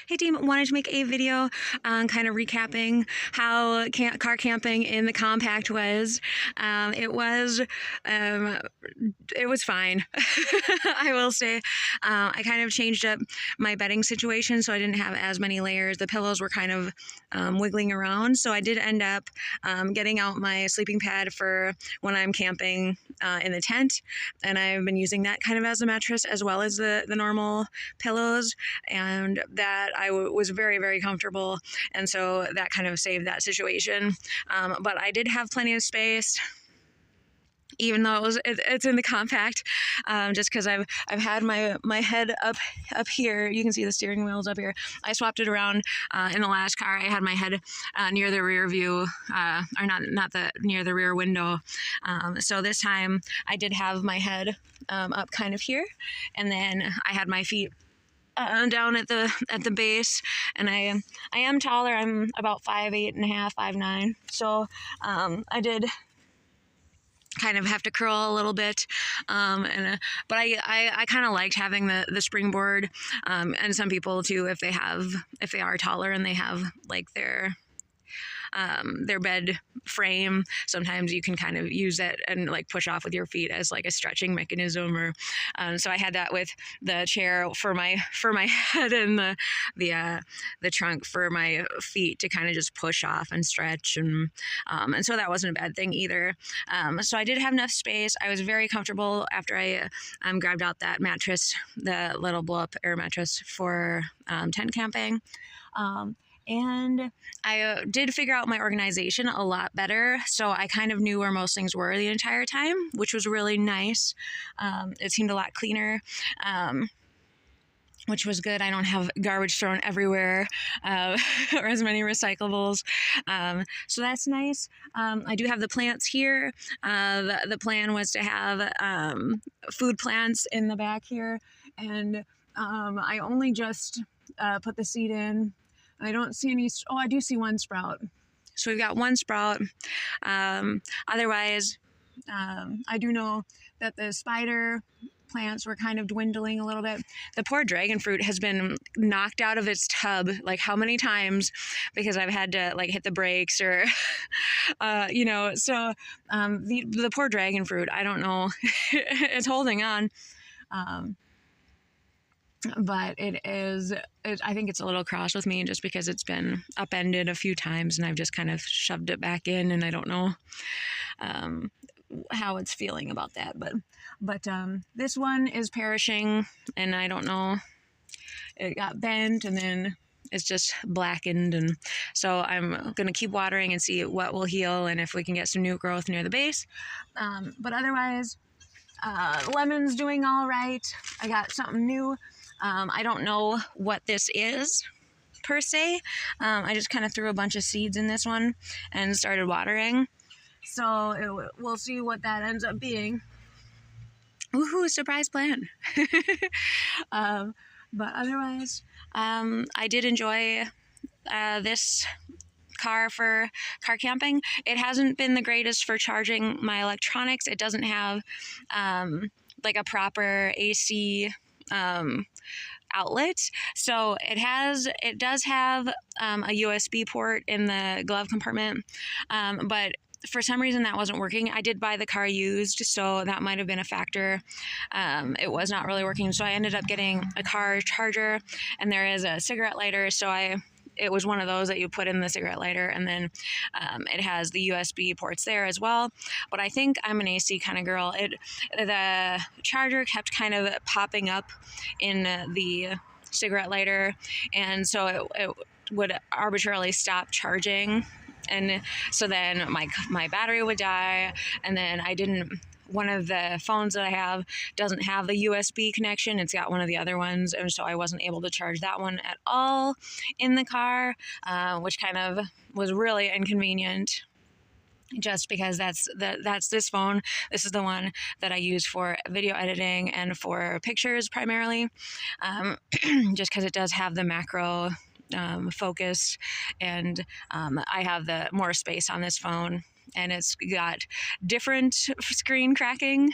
Hey team, wanted to make a video on kind of recapping how car camping in the compact was. It was fine. I will say, I kind of changed up my bedding situation, so I didn't have as many layers. The pillows were kind of wiggling around, so I did end up getting out my sleeping pad for when I'm camping in the tent, and I've been using that kind of as a mattress as well as the normal pillows, and that was very, very comfortable, and so that kind of saved that situation. But I did have plenty of space, even though it's in the compact, just because I've had my head up here. You can see the steering wheels up here. I swapped it around in the last car. I had my head near the rear view, or not near the rear window. So this time I did have my head up kind of here, and then I had my feet down at the base, and I am taller. I'm about 5'8.5", 5'9". So I did kind of have to curl a little bit, but I kind of liked having the springboard, and some people too, if they are taller and they have like their bed frame, sometimes you can kind of use it and like push off with your feet as like a stretching mechanism, or so I had that with the chair for my head, and the trunk for my feet to kind of just push off and stretch, and so that wasn't a bad thing either. So I did have enough space. I was very comfortable after I grabbed out that mattress, the little blow-up air mattress for tent camping. And I did figure out my organization a lot better, so I kind of knew where most things were the entire time, which was really nice. It seemed a lot cleaner, which was good. I don't have garbage thrown everywhere, or as many recyclables, so that's nice. I do have the plants here. The plan was to have food plants in the back here, and I only just put the seed in. I don't see any. Oh, I do see one sprout. So we've got one sprout. Otherwise, I do know that the spider plants were kind of dwindling a little bit. The poor dragon fruit has been knocked out of its tub like how many times, because I've had to like hit the brakes or, so the poor dragon fruit, I don't know, it's holding on. But I think it's a little cross with me just because it's been upended a few times and I've just kind of shoved it back in, and I don't know how it's feeling about that. But this one is perishing, and I don't know. It got bent and then it's just blackened, and so I'm going to keep watering and see what will heal and if we can get some new growth near the base. But otherwise, lemon's doing all right. I got something new. I don't know what this is per se. I just kind of threw a bunch of seeds in this one and started watering. So we'll see what that ends up being. Woohoo, surprise plan. But otherwise, I did enjoy this car for car camping. It hasn't been the greatest for charging my electronics. It doesn't have like a proper AC outlet. So it does have a USB port in the glove compartment, but for some reason that wasn't working. I did buy the car used, so that might have been a factor. It was not really working, so I ended up getting a car charger, and there is a cigarette lighter, so it was one of those that you put in the cigarette lighter, and then it has the USB ports there as well. But I think I'm an AC kind of girl. The charger kept kind of popping up in the cigarette lighter, and so it would arbitrarily stop charging, and so then my battery would die, and then one of the phones that I have doesn't have the USB connection. It's got one of the other ones, and so I wasn't able to charge that one at all in the car, which kind of was really inconvenient, just because that's this phone. This is the one that I use for video editing and for pictures primarily, just because it does have the macro focus, and I have the more space on this phone and it's got different screen cracking.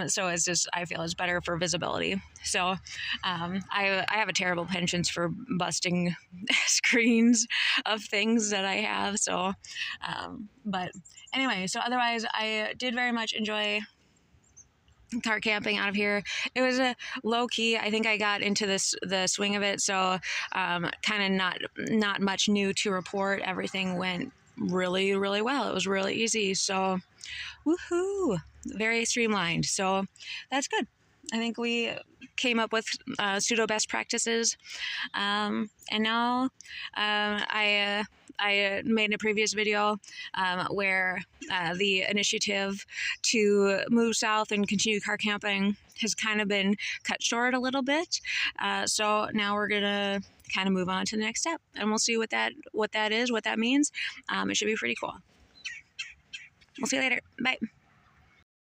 So it's just, I feel it's better for visibility. So I have a terrible penchant for busting screens of things that I have. So, but anyway, so otherwise, I did very much enjoy car camping out of here. It was a low key. I think I got into the swing of it. So kind of not much new to report. Everything went really, really well. It was really easy. So woohoo, very streamlined. So that's good. I think we came up with pseudo best practices. And now I made a previous video where the initiative to move south and continue car camping has kind of been cut short a little bit. So now we're gonna kind of move on to the next step, and we'll see what that is, what that means. It should be pretty cool. We'll see you later. Bye.